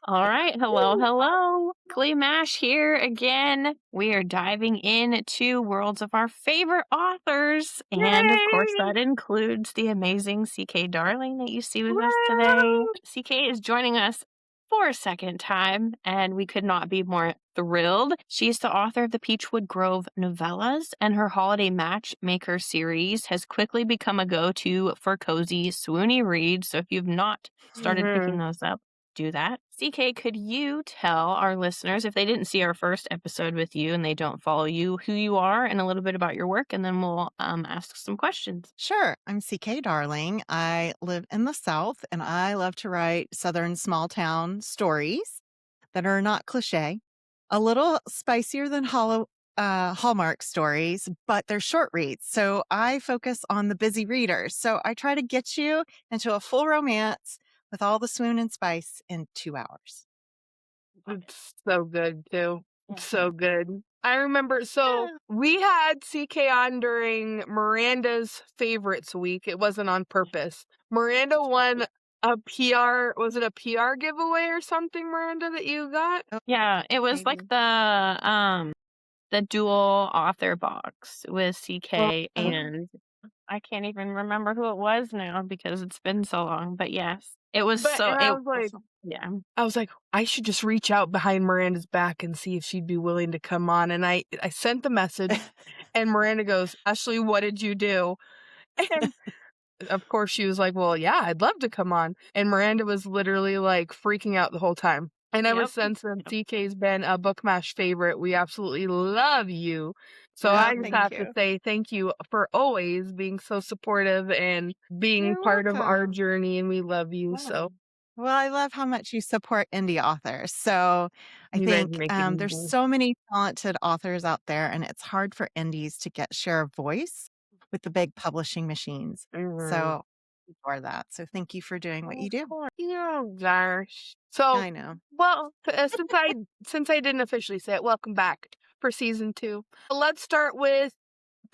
All right. Hello, hello. Glee Mash here again. We are diving into worlds of our favorite authors. And of course, Yay! that includes the amazing CK Darling that you see with us today. Woo! CK is joining us for a second time, and we could not be more thrilled. She's the author of the Peachwood Grove novellas, and her Holiday Matchmaker series has quickly become a go to for cozy, swoony reads. So if you've not started picking Mhm. those up, do that. CK, could you tell our listeners, if they didn't see our first episode with you and they don't follow you, who you are and a little bit about your work, and then we'll ask some questions. Sure. I'm CK Darling. I live in the South and I love to write Southern small town stories that are not cliche, a little spicier than Hallmark stories, but they're short reads. So I focus on the busy readers. So I try to get you into a full romance with all the swoon and spice in 2 hours. It's so good too. It's Mhm. so good. I remember, so Yeah. we had CK on during Miranda's favorites week. It wasn't on purpose. Miranda won a PR, was it a PR giveaway or something, Miranda, that you got? Oh, Yeah, it was like maybe. the dual author box with Oh, CK, Oh, and I can't even remember who it was now because it's been so long. But yes, it was but so and it was yeah. I was like, I should just reach out behind Miranda's back and see if she'd be willing to come on. And I sent the message, and Miranda goes, Ashley, what did you do? And of course she was like, well, yeah, I'd love to come on. And Miranda was literally like freaking out the whole time. And ever Yep. since then, Yep. CK's been a Book Mash favorite. We absolutely love you. So oh, I just thank have to you. say thank you for always being so supportive and being You're part of our welcome. journey. And we love you. Yeah. So Well, I love how much you support indie authors. So I you guys think make it there's easy. so many talented authors out there, and it's hard for indies to get share of voice with the big publishing machines. Mhm. So for that. So thank you for doing what Of you do. course. Oh gosh. So, I know. well, since I didn't officially say it, welcome back for season 2. Let's start with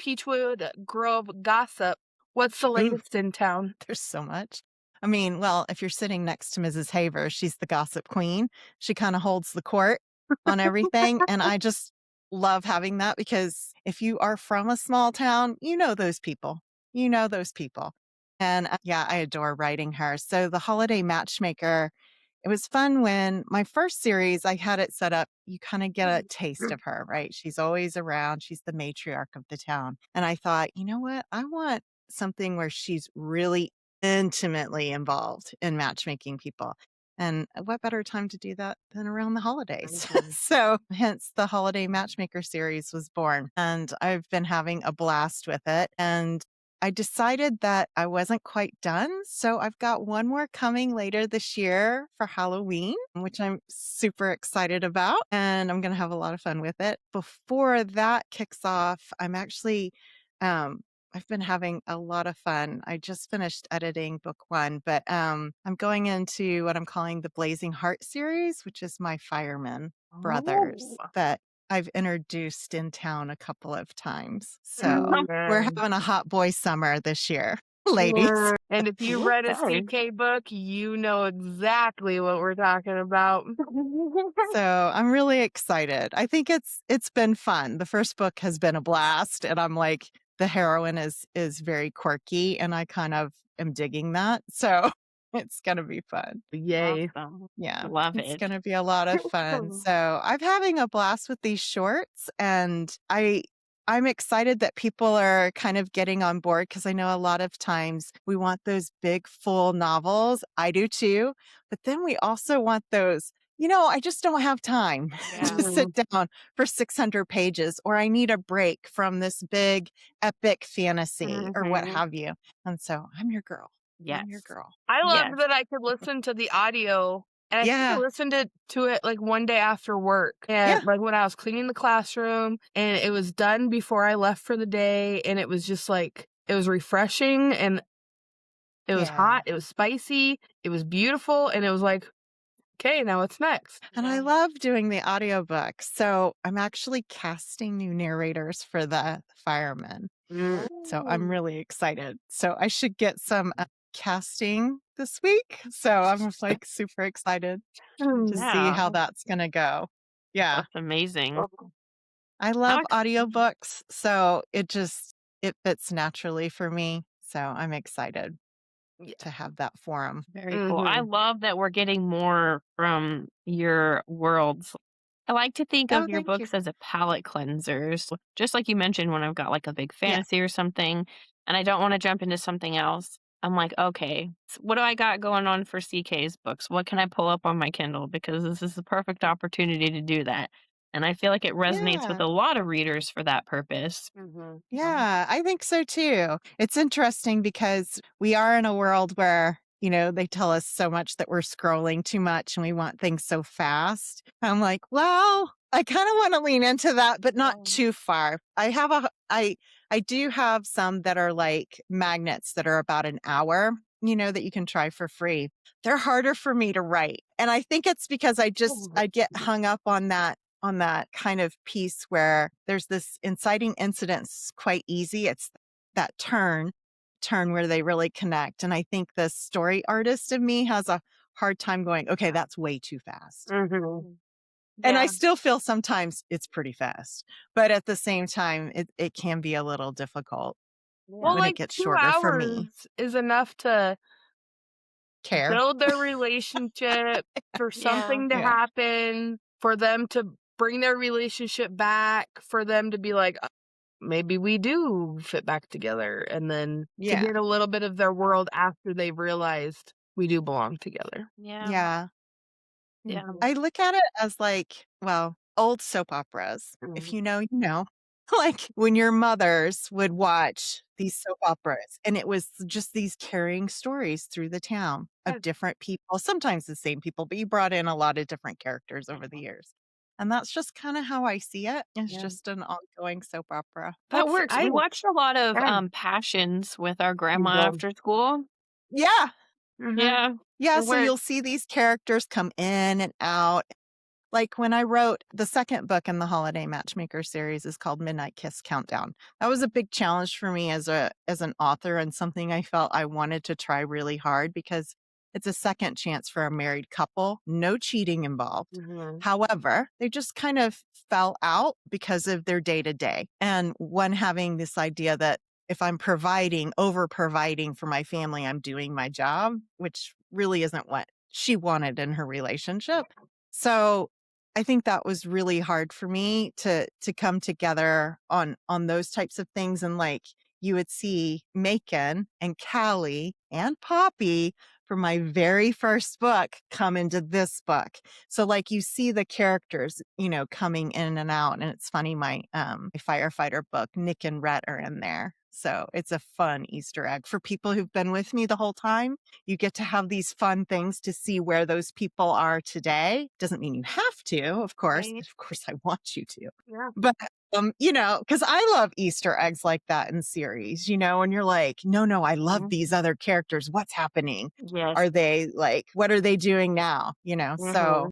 Peachwood Grove gossip. What's the Ooh, latest in town? there's so much. I mean, well, if you're sitting next to Mrs. Haver, she's the gossip queen. She kind of holds the court on everything. And I just love having that because if you are from a small town, you know those people. You know those people. And yeah, I adore writing her. So the Holiday Matchmaker, it was fun when my first series, I had it set up. You kind of get a taste of her, right? She's always around. She's the matriarch of the town. And I thought, you know what? I want something where she's really intimately involved in matchmaking people. And what better time to do that than around the holidays? Mhm. So, hence the Holiday Matchmaker series was born. And I've been having a blast with it. And I decided that I wasn't quite done. So, I've got one more coming later this year for Halloween, which I'm super excited about. And I'm going to have a lot of fun with it. Before that kicks off, I'm actually um, I've been having a lot of fun. I just finished editing book 1, but I'm going into what I'm calling the Blazing Heart series, which is my firemen Oh. brothers that I've introduced in town a couple of times. So we're Mhm. having a hot boy summer this year, ladies. Yeah. And if you read a Okay. CK book, you know exactly what we're talking about. So I'm really excited. I think it's been fun. The first book has been a blast, and I'm like, the heroine is very quirky, and I kind of am digging that. So it's gonna be fun. Yay. Awesome. Yeah, Love it's it. gonna be a lot of fun. So I'm having a blast with these shorts, and I'm excited that people are kind of getting on board because I know a lot of times we want those big full novels. I do too. But then we also want those, I just don't have time Yeah. to sit down for 600 pages, or I need a break from this big epic fantasy or what Mhm. have you. And so I'm your girl. I'm your Yes. girl. I Yes. loved that I could listen to the audio, and I think I Yeah. listened to it, like, one day after work, Yeah. and, like, when I was cleaning the classroom, and it was done before I left for the day, and it was just, like, it was refreshing, and it was Yeah. hot, it was spicy, it was beautiful, and it was like, "Okay, now what's next?" And Yeah. I love doing the audiobook. So I'm actually casting new narrators for the firemen. Mm. So I'm Oh. really excited. So I should get some casting this week. So I'm just like super excited to see how Yeah, that's going to go. Yeah. that's amazing. I love Alex? audiobooks, so it fits naturally for me. So I'm excited Yeah. to have that forum. Very cool. I Mhm. love that we're getting more from your worlds. I like to think Oh, of your thank you. books as a palate cleansers, just like you mentioned when I've got like a big Yeah. fantasy or something and I don't want to jump into something else. I'm like, okay, what do I got going on for CK's books? What can I pull up on my Kindle? Because this is the perfect opportunity to do that. And I feel like it resonates with Yeah. a lot of readers for that purpose. Mhm. Yeah, I think so too. It's interesting because we are in a world where, they tell us so much that we're scrolling too much and we want things so fast. I'm like, well, I kind of want to lean into that, but not too far. I do have some that are like magnets that are about an hour, that you can try for free. They're harder for me to write. And I think it's because I get hung up on that kind of piece where there's this inciting incident quite easy. It's that turn where they really connect. And I think the story artist in me has a hard time going, okay, that's way too fast. Mhm. And I Yeah. still feel sometimes it's pretty fast, but at the same time, it can be a little difficult Well, when it like gets 2 shorter for me. hours is enough to Care. build their relationship, for Yeah. something to Yeah. happen, for them to bring their relationship back, for them to be like, maybe we do fit back together, and then to Yeah. get a little bit of their world after they've realized we do belong together. Yeah. Yeah. Yeah. Mhm. I look at it as like, well, old soap operas. If Mhm. you know, you know. Like when your mothers would watch these soap operas and it was just these carrying stories through the town of Yes. different people, sometimes the same people, but you brought in a lot of different characters over the years. And that's just kind of how I see it. It's Yeah. just an ongoing soap opera. That That's works. I We watched a lot of yeah, Passions with our you grandma did. after school. Yeah. Mhm. Yeah. Yeah. It So went you'll see these characters come in and out. Like when I wrote the second book in the Holiday Matchmaker series is called Midnight Kiss Countdown. That was a big challenge for me as an author and something I felt I wanted to try really hard because it's a second chance for a married couple, no cheating involved. Mhm. However, they just kind of fell out because of their day to day. And one having this idea that if I'm over providing for my family, I'm doing my job, which really isn't what she wanted in her relationship. So I think that was really hard for me to come together on those types of things. And like you would see Macon and Callie and Poppy from my very first book come into this book. So like you see the characters, coming in and out. And it's funny, my firefighter book, Nick and Rhett are in there. So it's a fun Easter egg for people who've been with me the whole time. You get to have these fun things to see where those people are today. Doesn't mean you have to, of course. Right. Of course, I want you to. Yeah. But, because I love Easter eggs like that in series, and you're like, no, I love Mhm. these other characters. What's happening? Yes. Are they like, what are they doing now? Mhm. So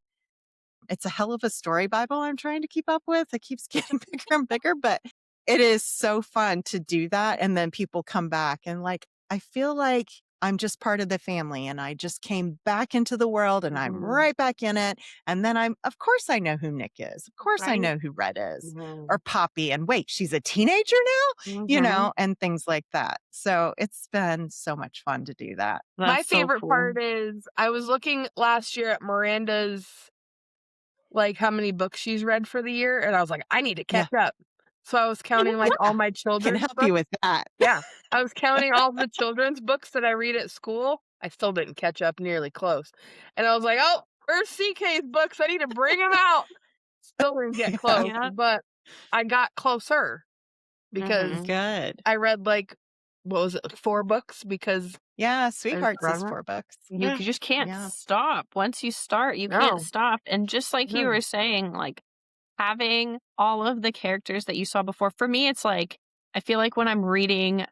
it's a hell of a story Bible I'm trying to keep up with. It keeps getting bigger and bigger, but it is so fun to do that. And then people come back and like, I feel like I'm just part of the family and I just came back into the world and I'm Mhm. right back in it. And then of course I know who Nick is. Of course I Right. know who Red is Mhm. or Poppy. And wait, she's a teenager now, Mhm. and things like that. So it's been so much fun to do that. My That's so favorite cool. part is I was looking last year at Miranda's, like, how many books she's read for the year, and I was like, "I need to Yeah. catch up." So I was counting, like, all my I can children's help you books. with that. Yeah. I was counting all the children's books that I read at school. I still didn't catch up nearly close. And I was like, "Oh, where's CK's books? I need to bring them out." Still didn't get Yeah. close, Yeah. but I got closer because Mhm. Good. I read, like, what was it, like 4 books because Yeah, I was Sweethearts is running. 4 books. You Yeah. just can't Yeah. stop. Once you start, you can't No. stop. And just like you No. were saying, like having all of the characters that you saw before, for me, it's like I feel like when I'm reading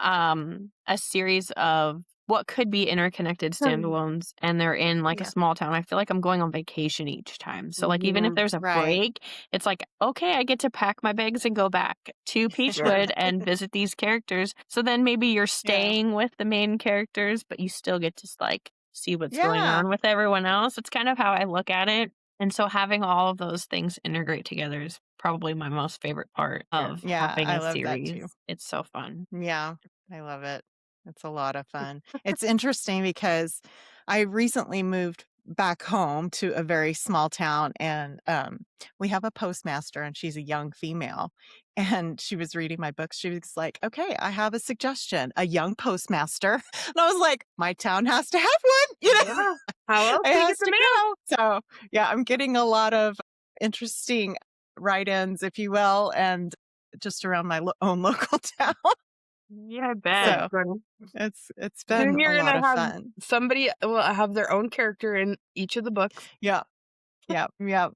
a series of what could be interconnected standalones, and they're in like a Yeah. small town. I feel like I'm going on vacation each time. So like even if there's a Right. break, it's like, okay, I get to pack my bags and go back to Peachwood and visit these characters. So then maybe you're staying with the main characters, but you still get to like see what's going Yeah. on with everyone else. It's kind of how I look at it. And so having all of those things integrate together is probably my most favorite part of Yeah, having I a love that series. too. It's so fun. Yeah, I love it. It's a lot of fun. It's interesting because I recently moved back home to a very small town, and we have a postmaster, and she's a young female. And she was reading my books. She was like, "Okay, I have a suggestion, a young postmaster." And I was like, "My town has to have one, you know, Yeah. How else it do you has get the to mail? go." So yeah, I'm getting a lot of interesting write-ins, if you will, and just around my own local town. Yeah, I bet. So Funny. it's Then been a you're lot gonna of have fun. somebody will have their own character in each of the books. Yeah, yeah, yeah.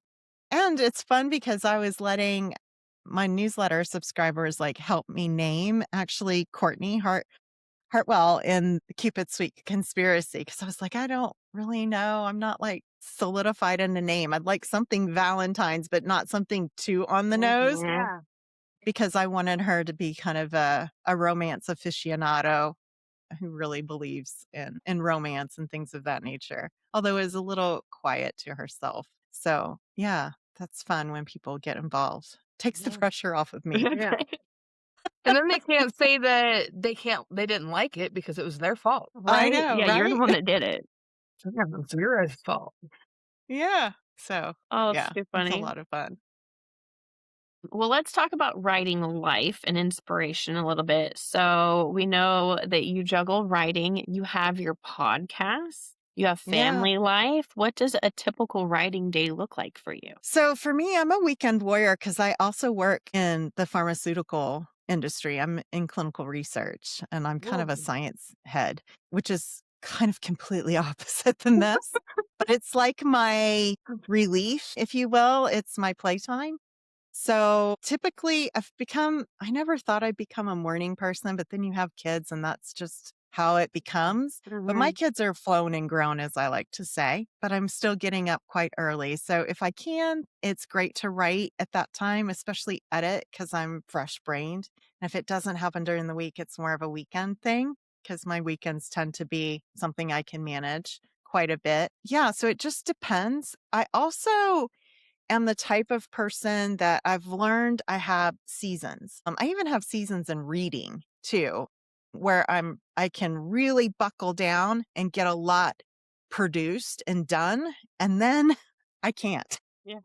And it's fun because I was letting my newsletter subscribers like help me name actually Courtney Hartwell in Cupid Sweet Conspiracy, because I was like, I don't really know. I'm not like solidified in the name. I'd like something Valentine's, but not something too on the nose, Yeah. because I wanted her to be kind of a romance aficionado who really believes in romance and things of that nature, although is a little quiet to herself. So yeah, that's fun when people get involved. Takes the Yeah. pressure off of me. Yeah. And then they can't say that they didn't like it because it was their fault. I Right? know, Yeah, you're the right? one that did it. Yeah, it's your guys' fault. Yeah. So Oh, it's yeah, too it's a funny. lot of fun. Well, let's talk about writing life and inspiration a little bit. So we know that you juggle writing, you have your podcast, you have Yeah. family life. What does a typical writing day look like for you? So for me, I'm a weekend warrior because I also work in the pharmaceutical industry. I'm in clinical research, and I'm kind of a science head, which is kind of completely opposite than this. But it's like my relief, if you will. It's my playtime. So typically I never thought I'd become a morning person, but then you have kids and that's just how it becomes. But my kids are flown and grown, as I like to say, but I'm still getting up quite early. So if I can, it's great to write at that time, especially edit, because I'm fresh brained. And if it doesn't happen during the week, it's more of a weekend thing, because my weekends tend to be something I can manage quite a bit. Yeah. So it just depends. I also am the type of person that I've learned I have seasons. I even have seasons in reading too, where I can really buckle down and get a lot produced and done, and then I can't. Yeah.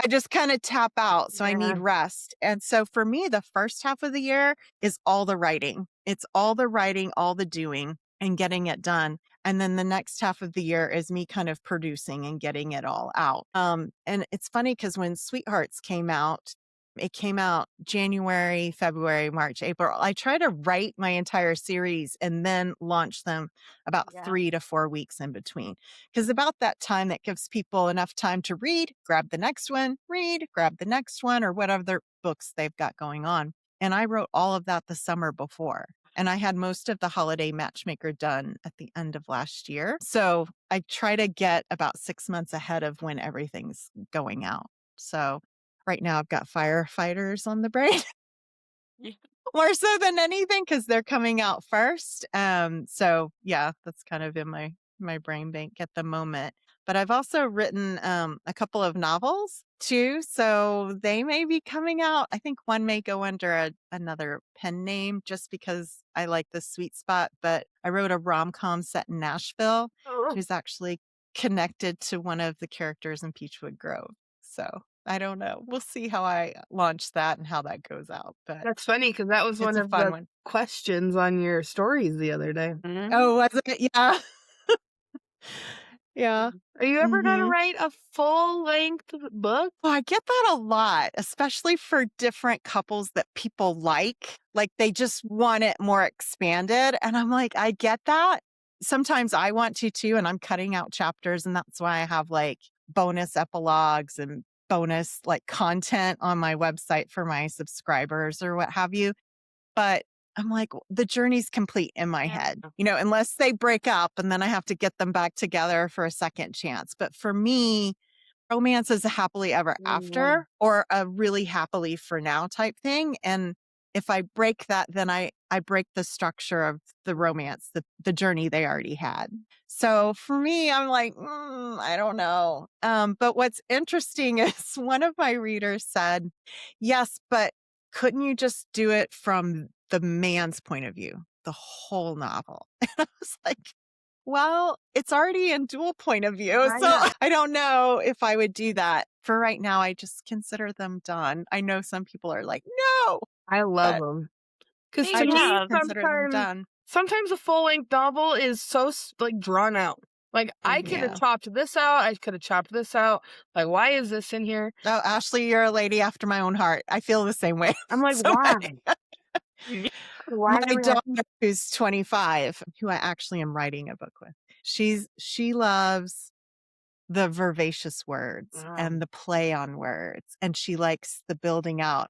I just kind of tap out. So I Yeah. need rest. And so for me, the first half of the year is all the writing. It's all the writing, all the doing and getting it done. And then the next half of the year is me kind of producing and getting it all out. And it's funny because when Sweethearts came out, it came out January, February, March, April. I try to write my entire series and then launch them about 3 to 4 weeks in between. Because about that time, that gives people enough time to read, grab the next one, read, grab the next one, or whatever their books they've got going on. And I wrote all of that the summer before. And I had most of the Holiday Matchmaker done at the end of last year. So I try to get about 6 months ahead of when everything's going out. So right now I've got firefighters on the brain. Yeah. More so than anything because they're coming out first. So yeah, that's kind of in my brain bank at the moment. But I've also written a couple of novels too, so they may be coming out. I think one may go under another pen name just because I like the sweet spot. But I wrote a rom-com set in Nashville, who's actually connected to one of the characters in Peachwood Grove. So I don't know. We'll see how I launch that and how that goes out. But That's funny because that was it's one a of fun the one. questions on your stories the other day. Mhm. Oh, was it? Yeah. Yeah. Are you ever going to Mhm. write a full-length book? Well, I get that a lot, especially for different couples that people like. Like they just want it more expanded. And I'm like, I get that. Sometimes I want to too, and I'm cutting out chapters. And that's why I have like bonus epilogues and bonus like content on my website for my subscribers or what have you. But I'm like, the journey's complete in my head, unless they break up and then I have to get them back together for a second chance. But for me, romance is a happily ever after or a really happily for now type thing. And if I break that, then I break the structure of the romance, the journey they already had. So for me, I'm like, I don't know. But what's interesting is one of my readers said, yes, but couldn't you just do it from the man's point of view, the whole novel? And I was like, well, it's already in dual point of view. So I don't know if I would do that. For right now, I just consider them done. I know some people are like, no. I love them. Because to me, Consider them done. sometimes a full-length novel is so like drawn out. Like, I could have chopped this out. I could have chopped this out. Like, why is this in here? Oh, Ashley, you're a lady after my own heart. I feel the same way. I'm like, why? My daughter, who's 25, who I actually am writing a book with, she loves the vivacious words and the play on words, and she likes the building out.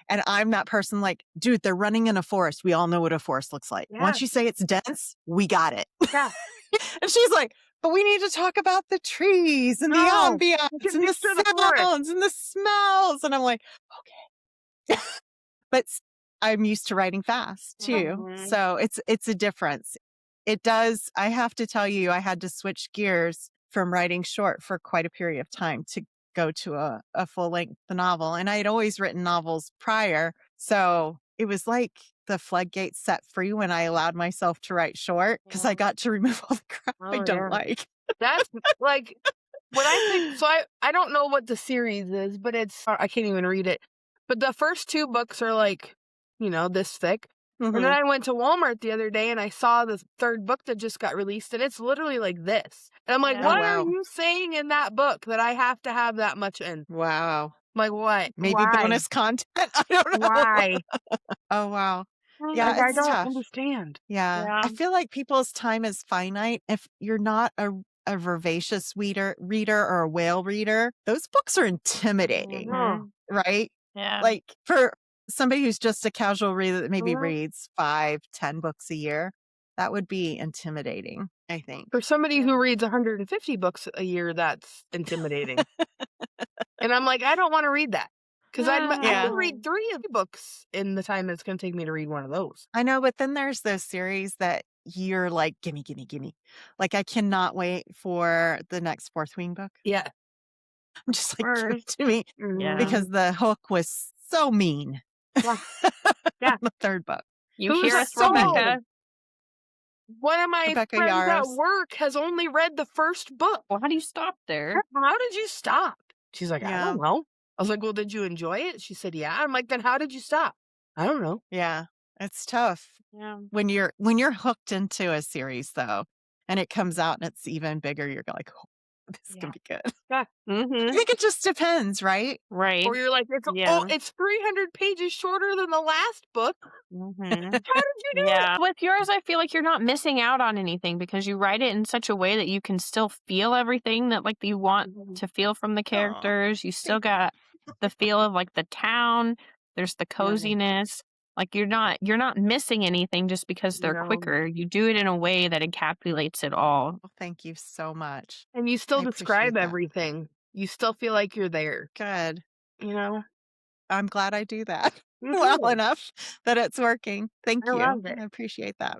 And I'm that person like, dude, they're running in a forest. We all know what a forest looks like. Once you say it's dense, we got it. Yeah. And she's like, but we need to talk about the trees and the ambiance and the sounds and the smells. And I'm like, okay. But I'm used to writing fast too. So it's a difference. It does. I have to tell you, I had to switch gears from writing short for quite a period of time to go to a full length novel. And I had always written novels prior. So it was like the floodgates set free when I allowed myself to write short because I got to remove all the crap I don't like. That's like what I think. So I don't know what the series is, but I can't even read it. But the first 2 books are like, this thick. And then I went to Walmart the other day and I saw the 3rd book that just got released and it's literally like this. And I'm like, what are you saying in that book that I have to have that much in? Wow. Like what? Maybe bonus content? I don't know. Why? Oh, wow. Yeah, like, I don't tough. understand. Yeah. I feel like people's time is finite. If you're not a vivacious reader or a whale reader, those books are intimidating, right? Yeah. Like for somebody who's just a casual reader that maybe reads 5-10 books a year, that would be intimidating, I think. For somebody who reads 150 books a year, that's intimidating. And I'm like, I don't want to read that. Because I can read 3 of the books in the time it's going to take me to read one of those. I know, but then there's those series that you're like, gimme. Like, I cannot wait for the next Fourth Wing book. Yeah. I'm just like, give it to me. Yeah. Because the hook was so mean. Yeah. The 3rd book. You hear us, Rebecca? One of my Rebecca friends Yaros. at work has only read the 1st book. Well, how do you stop there? How did you stop? She's like, I Yeah. don't know. I was like, well, did you enjoy it? She said, yeah. I'm like, then how did you stop? I don't know. Yeah. It's tough. Yeah. When you're hooked into a series though, and it comes out and it's even bigger, you're like, oh, this is gonna be good. Yeah. I think it just depends, right? Right. Or you're like, it's 300 pages shorter than the last book. How did you do it? With yours, I feel like you're not missing out on anything because you write it in such a way that you can still feel everything that like you want to feel from the characters. You still got the feel of like the town. There's the coziness. Like you're not missing anything just because they're quicker. You do it in a way that encapsulates it all. Well, thank you so much. And you still I describe appreciate that. everything. You still feel like you're there. Good. I'm glad I do that well enough that it's working. Thank you. love it. I appreciate that.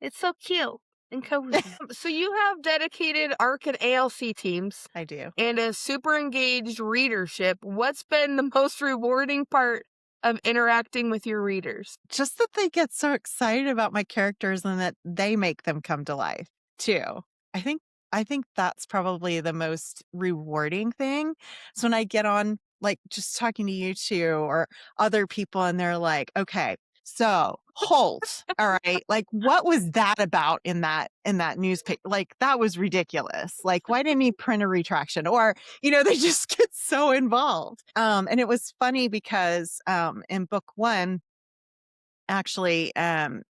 It's so cute and cozy. So you have dedicated ARC and ALC teams I do. and a super engaged readership. What's been the most rewarding part of interacting with your readers? Just that they get so excited about my characters and that they make them come to life too. I think that's probably the most rewarding thing. So when I get on like just talking to you two or other people and they're like, okay, so Holt, all right, like what was that about in that newspaper? Like that was ridiculous. Like why didn't he print a retraction? Or, they just get so involved. And it was funny because in book 1, actually,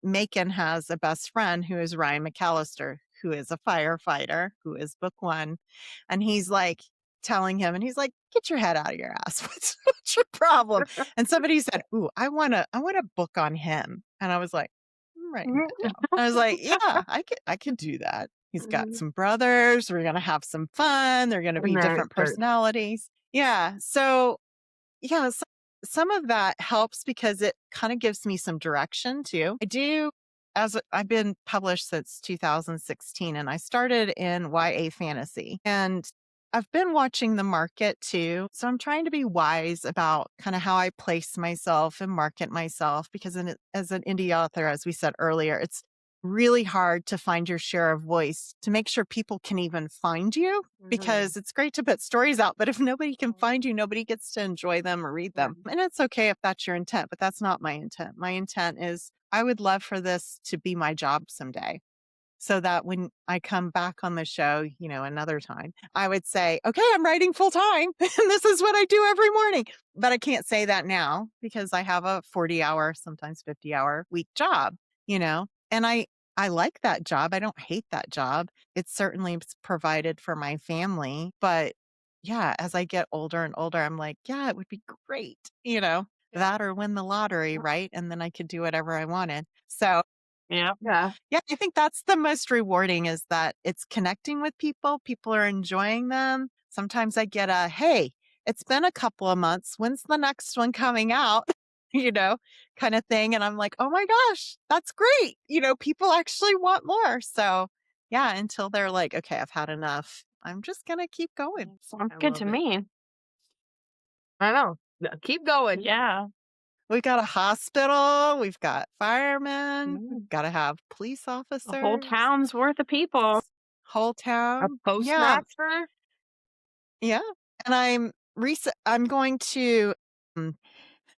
Macon has a best friend who is Ryan McAllister, who is a firefighter, who is book 1. And he's like telling him, and he's like, get your head out of your ass. What's your problem. And somebody said, ooh, I want to book on him. And I was like, I'm writing that down. I was like, yeah, I could do that. He's got some brothers. We're going to have some fun. They're going to be different personalities. Yeah. So yeah, some of that helps because it kind of gives me some direction too. I've been published since 2016 and I started in YA fantasy and I've been watching the market too. So I'm trying to be wise about kind of how I place myself and market myself because as an indie author, as we said earlier, it's really hard to find your share of voice to make sure people can even find you because it's great to put stories out, but if nobody can find you, nobody gets to enjoy them or read them. And it's okay if that's your intent, but that's not my intent. My intent is I would love for this to be my job someday so that when I come back on the show, another time, I would say, okay, I'm writing full time and this is what I do every morning. But I can't say that now because I have a 40-hour, sometimes 50-hour week job, and I like that job. I don't hate that job. It certainly is provided for my family. But yeah, as I get older and older, I'm like, yeah, it would be great, that or win the lottery, right? And then I could do whatever I wanted. So Yeah. Yeah. I think that's the most rewarding is that it's connecting with people. People are enjoying them. Sometimes I get a, hey, it's been a couple of months. When's the next one coming out? Kind of thing. And I'm like, oh my gosh, that's great. People actually want more. So yeah, until they're like, okay, I've had enough. I'm just going to keep going. Sounds I good love to it. me. I know. Keep going. Yeah. We've got a hospital. We've got firemen. We've got to have police officers. A whole town's worth of people. Whole A town. Yeah. postmaster. Yeah. And I'm going to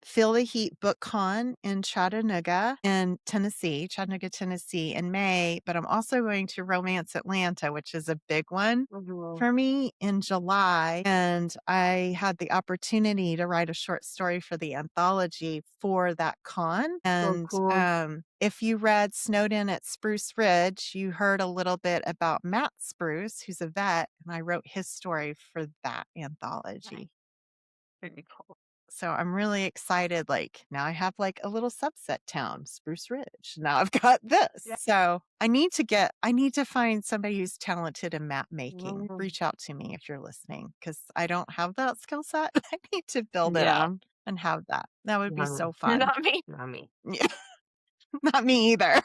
Feel the Heat Book Con in Chattanooga, Tennessee in May, but I'm also going to Romance Atlanta, which is a big one for me in July. And I had the opportunity to write a short story for the anthology for that con. And cool. if you read Snowed In at Spruce Ridge, you heard a little bit about Matt Spruce, who's a vet, and I wrote his story for that anthology. Very cool. So I'm really excited. Like now I have like a little subset town, Spruce Ridge. Now I've got this. Yeah. So I need to find somebody who's talented in map making. Reach out to me if you're listening because I don't have that skill set. I need to build it up and have that. That would be so fun. Not me. Not me. Yeah. Not me either.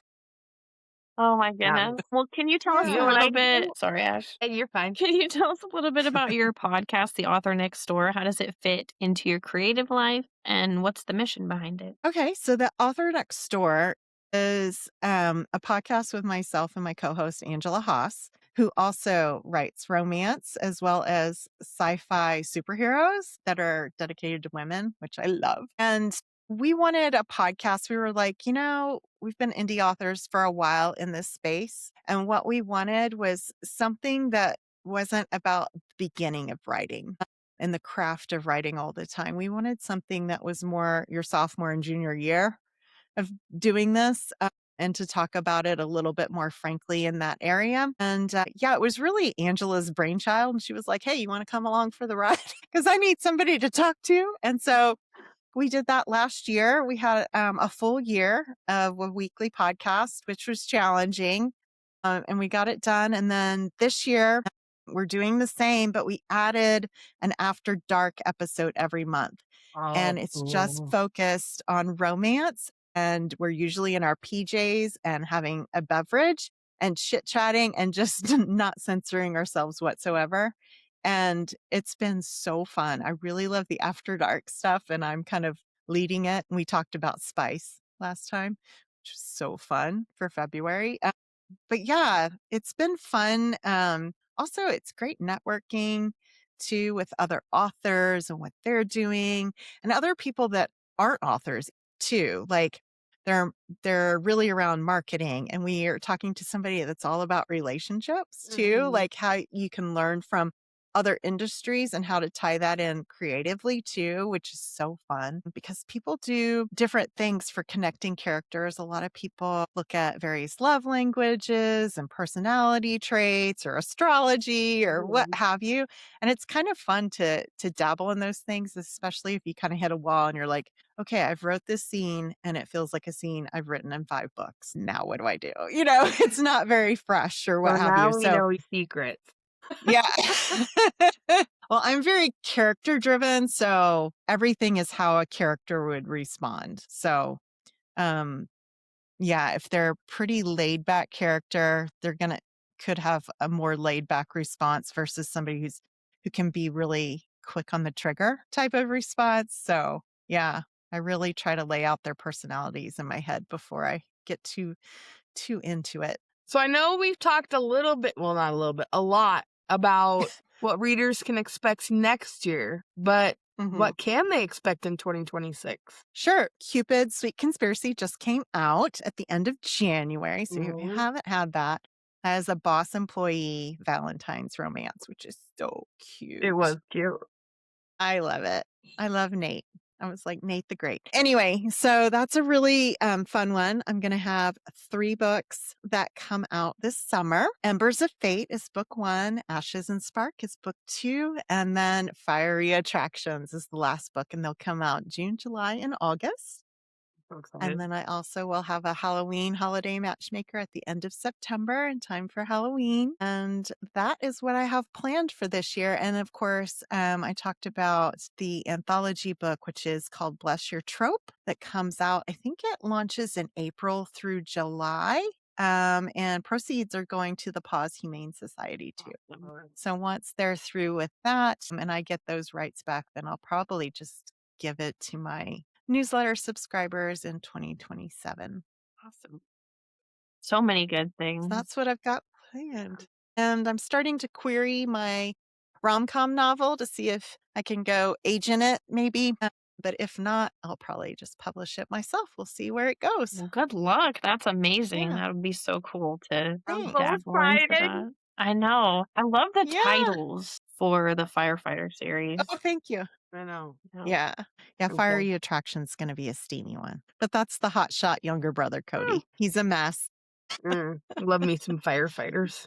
Oh my goodness. Well, can you tell us a Yeah. little bit? Sorry, Ash. Hey, you're fine. Can you tell us a little bit about your podcast, The Author Next Door? How does it fit into your creative life? And what's the mission behind it? Okay, so The Author Next Door is a podcast with myself and my co-host, Angela Haas, who also writes romance as well as sci-fi superheroes that are dedicated to women, which I love. And we wanted a podcast. We were like, we've been indie authors for a while in this space. And what we wanted was something that wasn't about the beginning of writing and the craft of writing all the time. We wanted something that was more your sophomore and junior year of doing this and to talk about it a little bit more frankly in that area. And it was really Angela's brainchild. And she was like, hey, you want to come along for the ride? Because I need somebody to talk to. And so we did that last year. We had a full year of a weekly podcast, which was challenging. And we got it done. And then this year, we're doing the same, but we added an After Dark episode every month. And it's just focused on romance. And we're usually in our PJs and having a beverage and chit-chatting and just not censoring ourselves whatsoever. And it's been so fun. I really love the After Dark stuff, and I'm kind of leading it. And we talked about spice last time, which was so fun for February. But yeah, it's been fun. Also, it's great networking too with other authors and what they're doing and other people that aren't authors too. Like they're really around marketing, and we are talking to somebody that's all about relationships too, like how you can learn from other industries and how to tie that in creatively too, which is so fun because people do different things for connecting characters. A lot of people look at various love languages and personality traits or astrology or what have you. And it's kind of fun to dabble in those things, especially if you kind of hit a wall and you're like, okay, I've wrote this scene and it feels like a scene I've written in 5 books. Now what do I do? It's not very fresh or what So have now you. we So know your secrets. yeah. Well, I'm very character driven, so everything is how a character would respond. So, yeah, if they're a pretty laid back character, they're could have a more laid back response versus somebody who can be really quick on the trigger type of response. So, yeah, I really try to lay out their personalities in my head before I get too into it. So I know we've talked a little bit, well, not a little bit, a lot about what readers can expect next year, but what can they expect in 2026? Sure. Cupid Sweet Conspiracy just came out at the end of January. So if you haven't had that, as a boss employee Valentine's romance, which is so cute. It was cute. I love it. I love Nate. I was like, Nate the Great. Anyway, so that's a really fun one. I'm going to have 3 books that come out this summer. Embers of Fate is book 1. Ashes and Spark is book 2. And then Fiery Attractions is the last book. And they'll come out June, July, and August. And then I also will have a Halloween Holiday Matchmaker at the end of September in time for Halloween. And that is what I have planned for this year. And of course, I talked about the anthology book, which is called Bless Your Trope, that comes out. I think it launches in April through July. And proceeds are going to the Paws Humane Society too. So once they're through with that and I get those rights back, then I'll probably just give it to my newsletter subscribers in 2027. Awesome. So many good So things. that's what I've got planned. And I'm starting to query my rom-com novel to see if I can go age in it maybe. But if not, I'll probably just publish it myself. We'll see where it goes. Well, good luck. That's amazing. Yeah. That would be so cool to Thanks. dabble into that. I know. I love the Yeah. titles for the firefighter series. Oh, thank you. I know. Yeah. Yeah. Okay. Fiery Attraction's going to be a steamy one. But that's the hotshot younger brother, Cody. He's a mess. Love me some firefighters.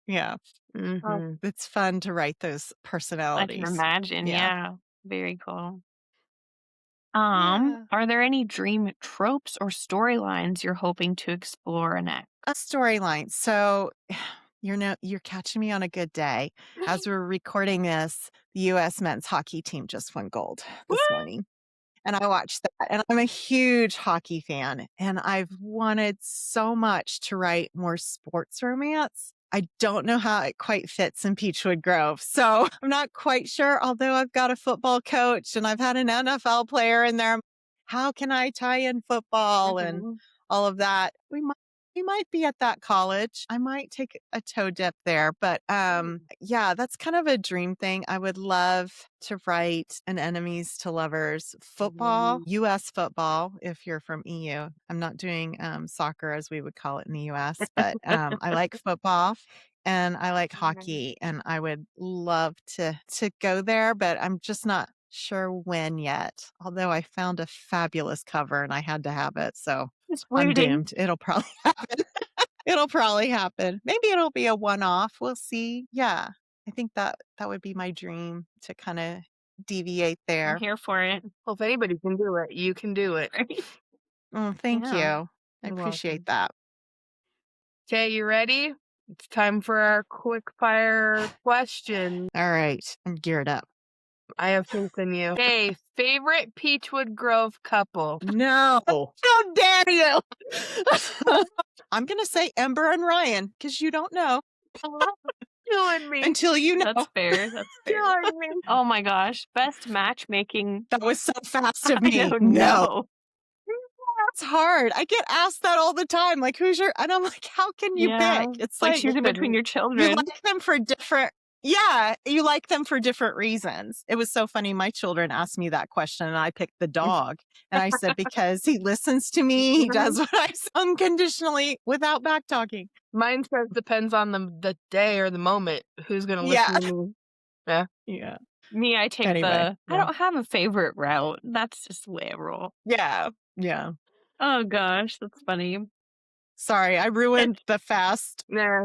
Yeah. It's fun to write those I personalities. can imagine. Yeah. Yeah. Very cool. Yeah. Are there any dream tropes or storylines you're hoping to explore next? A storyline. So you're catching me on a good day. As we're recording this, the U.S. men's hockey team just won gold this morning. And I watched that. And I'm a huge hockey fan. And I've wanted so much to write more sports romance. I don't know how it quite fits in Peachwood Grove. So I'm not quite sure, although I've got a football coach and I've had an NFL player in there. How can I tie in football and all of that? We might be at that college. I might take a toe dip there. But yeah, that's kind of a dream thing. I would love to write an enemies to lovers football, US football, if you're from EU. I'm not doing soccer as we would call it in the US, but I like football and I like hockey and I would love to go there, but I'm just not sure when yet. Although I found a fabulous cover and I had to have it. So I'm doomed. It'll probably happen. It'll probably happen. Maybe it'll be a one-off. We'll see. Yeah. I think that would be my dream to kind of deviate I'm there. here for it. Well, if anybody can do it, you can do it. Oh, thank Yeah. you. I You're appreciate welcome. that. Okay, you ready? It's time for our quick fire question. All right. I'm geared up. I have faith in you. Okay, favorite Peachwood Grove couple. No. How dare you? I'm going to say Ember and Ryan because you don't know Killing me. until you know. That's fair. That's fair. Killing me. Oh my gosh. Best matchmaking. That was so fast of I me. don't No. know. It's hard. I get asked that all the time. Like, who's your, and I'm like, how can you Yeah. pick? It's Like like, choosing between your you children. like them for different Yeah, you like them for different reasons. It was so funny. My children asked me that question and I picked the dog. And I said, because he listens to me, he does what I say unconditionally without back talking. Mine says depends on the day or the moment who's going to Yeah. listen to me. Yeah. Yeah. Me, I take Anyway, I don't have a favorite route. That's just the way I roll. Yeah. Yeah. Oh gosh, that's funny. Sorry, I ruined the fast. Nah.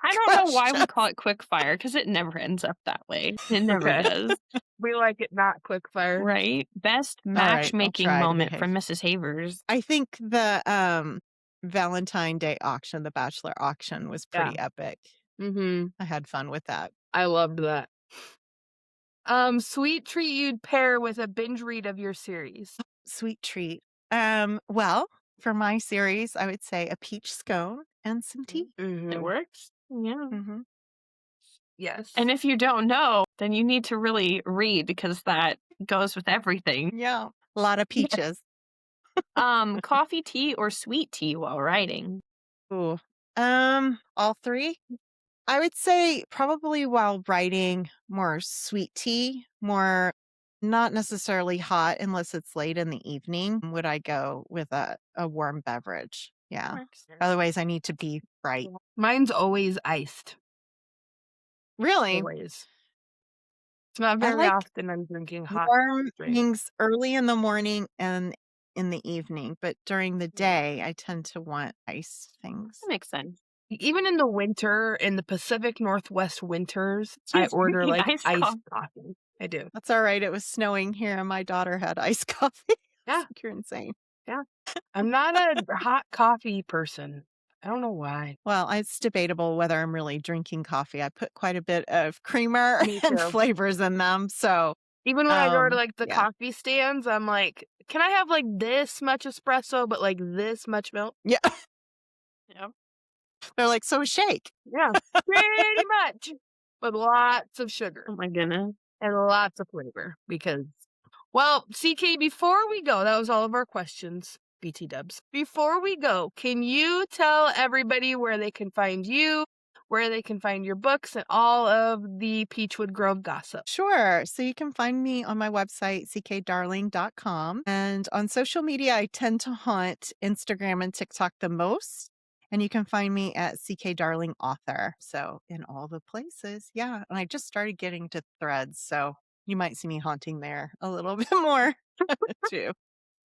I don't know why we questions. call it quick fire because it never ends up that way. It never Okay. does. We like it not quick fire. Right? Best All right, I'll matchmaking try to moment behave. from Mrs. Havers. I think the Valentine Day auction, the bachelor auction, was pretty epic. Mm-hmm. I had fun with that. I loved that. Sweet treat you'd pair with a binge read of your series. Sweet treat. Well, for my series, I would say a peach scone and some tea. Mm-hmm. It works. Yeah. Mm-hmm. Yes. And if you don't know, then you need to really read because that goes with everything. Yeah, a lot of peaches. Coffee, tea, or sweet tea while writing? Ooh. All three. I would say probably while writing more sweet tea, more not necessarily hot unless it's late in the evening. Would I go with a warm beverage? Yeah. Works. Otherwise, I need to be bright. Mine's always iced. Really? Always. It's not I very like often I'm drinking hot warm drink. things early in the morning and in the evening, but during the day, I tend to want ice things. That makes sense. Even in the winter, in the Pacific Northwest winters, I She's order drinking like iced iced coffee. coffee. I do. That's all right. It was snowing here and my daughter had iced coffee. Yeah. You're insane. I'm not a hot coffee person. I don't know why. Well, it's debatable whether I'm really drinking coffee. I put quite a bit of creamer Me and too. flavors in them. So, Even when I go to like the yeah. coffee stands, I'm like, can I have like this much espresso, but like this much milk? Yeah. Yep. They're like, so a shake. Yeah, pretty much. With lots of sugar Oh my goodness. and lots of flavor. Because, well, CK, before we go, that was all of our questions. BT dubs. Before we go, can you tell everybody where they can find you, where they can find your books, and all of the Peachwood Grove gossip? Sure. So you can find me on my website, ckdarling.com. And on social media, I tend to haunt Instagram and TikTok the most. And you can find me at CK Darling Author. So in all the places. Yeah. And I just started getting to Threads. So you might see me haunting there a little bit more too.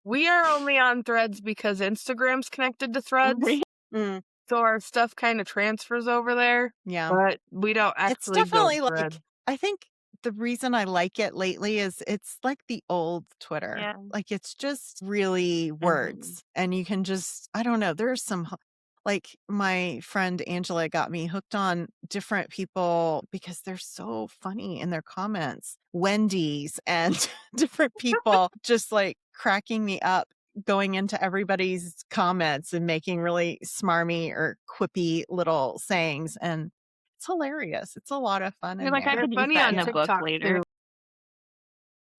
We are only on Threads because Instagram's connected to Threads. Mm, So our stuff kind of transfers over there. yeah. But we don't It's actually go definitely to like, Threads. I think the reason I like it lately is it's like the old Twitter. Yeah. Like it's just really words. And you can just, I don't know, there's some, like my friend Angela got me hooked on different people because they're so funny in their comments. Wendy's and different people just like cracking me up, going into everybody's comments and making really smarmy or quippy little sayings. And it's hilarious. It's a lot of fun. You're in like, I there. could use funny that on in a book TikTok, later. too.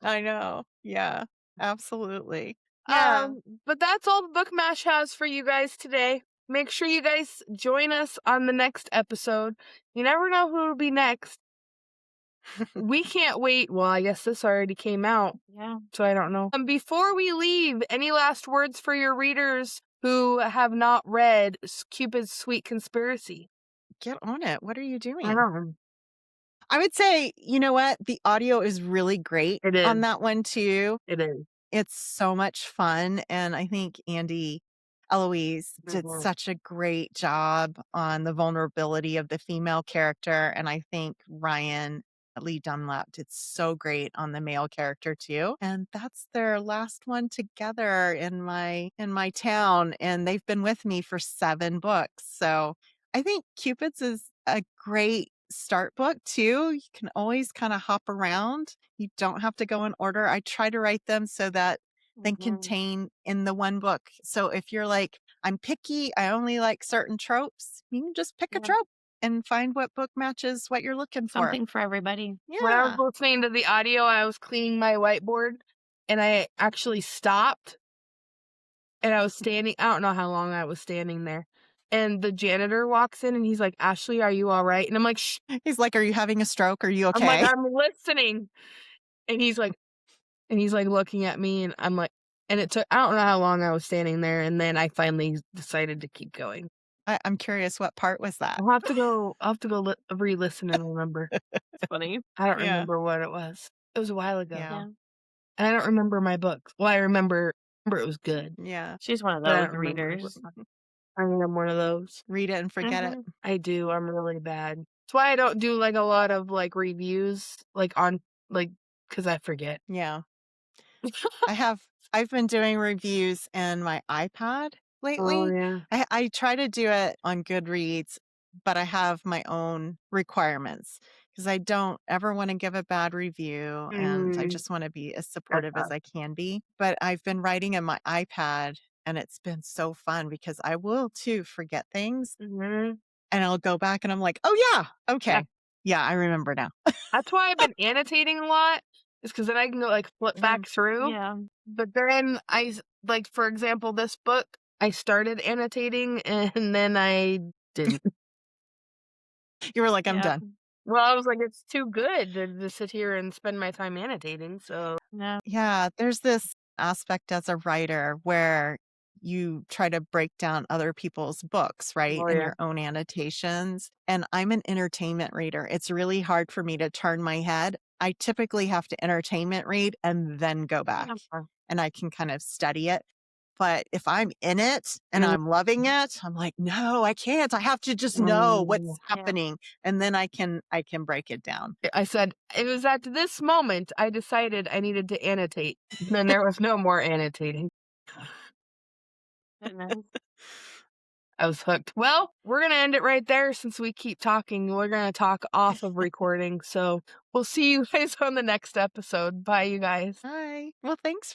I know. Yeah, absolutely. Yeah. But that's all the Book Mash has for you guys today. Make sure you guys join us on the next episode. You never know who will be next. We can't wait. Well, I guess this already came out, Yeah. so I don't know. Before we leave, any last words for your readers who have not read Cupid's Sweet Conspiracy? Get on it. What are you doing? I know. I would say, you know what? The audio is really great It is. on that one too. It is. It's so much fun. And I think Andy Eloise did Mhm. such a great job on the vulnerability of the female character. And I think Ryan Lee Dunlap did so great on the male character too. And that's their last one together in my town. And they've been with me for 7 books. So I think Cupid's is a great start book too. You can always kind of hop around. You don't have to go in order. I try to write them so that they contain in the one book. So if you're like, I'm picky, I only like certain tropes, you can just pick a Yeah. trope and find what book matches what you're looking for. Something for everybody. When I was Yeah. listening to the audio, I was cleaning my whiteboard and I actually stopped and I was standing. I don't know how long I was standing there. and the janitor walks in and he's like, "Ashley, are you all right?" And I'm like, "Shh." He's like, "Are you having a stroke? Are you I'm like, okay?" "I'm listening." And he's like looking at me, and I'm like, and it took, I don't know how long I was standing there, and then I finally decided to keep going. I'm curious, what part was that? I'll have to go re-listen and remember. It's funny. I don't Yeah. remember what it was. It was a while ago. Yeah. Yeah. And I don't remember my books. Well, I remember it was good, Yeah. She's one of but I those don't remember readers. I mean, I'm one of those. Read it and forget it. I do. I'm really bad. That's why I don't do like a lot of like reviews, like on like, because I forget. Yeah. I've been doing reviews in my iPad Oh lately. yeah. I try to do it on Goodreads, but I have my own requirements because I don't ever want to give a bad review and I Mm, just want to be as supportive as tough. I can be. But I've been writing in my iPad and it's been so fun because I will too forget things Mhm. and I'll go back and I'm like, "Oh yeah, okay. Yeah, I remember now." That's why I've been annotating a lot. Is because then I can go like flip back through. Yeah. But then like, for example, this book, I started annotating and then I didn't. You were like, "I'm Yeah. done." Well, I was like, it's too good to sit here and spend my time annotating. So No. Yeah, there's this aspect as a writer where you try to break down other people's books, right? oh In yeah. your own annotations. And I'm an entertainment reader. It's really hard for me to turn my head. I typically have to entertainment read and then go back and I can kind of study it. But if I'm in it and Mm, I'm loving it, I'm like, no, I can't. I have to just know what's yeah. happening. And then I can break it down. I said it was at this moment I decided I needed to annotate. Then there was no more annotating. Goodness. I was hooked. Well, we're going to end it right there since we keep talking. We're going to talk off of recording. So we'll see you guys on the next episode. Bye, you guys. Hi. Well, thanks for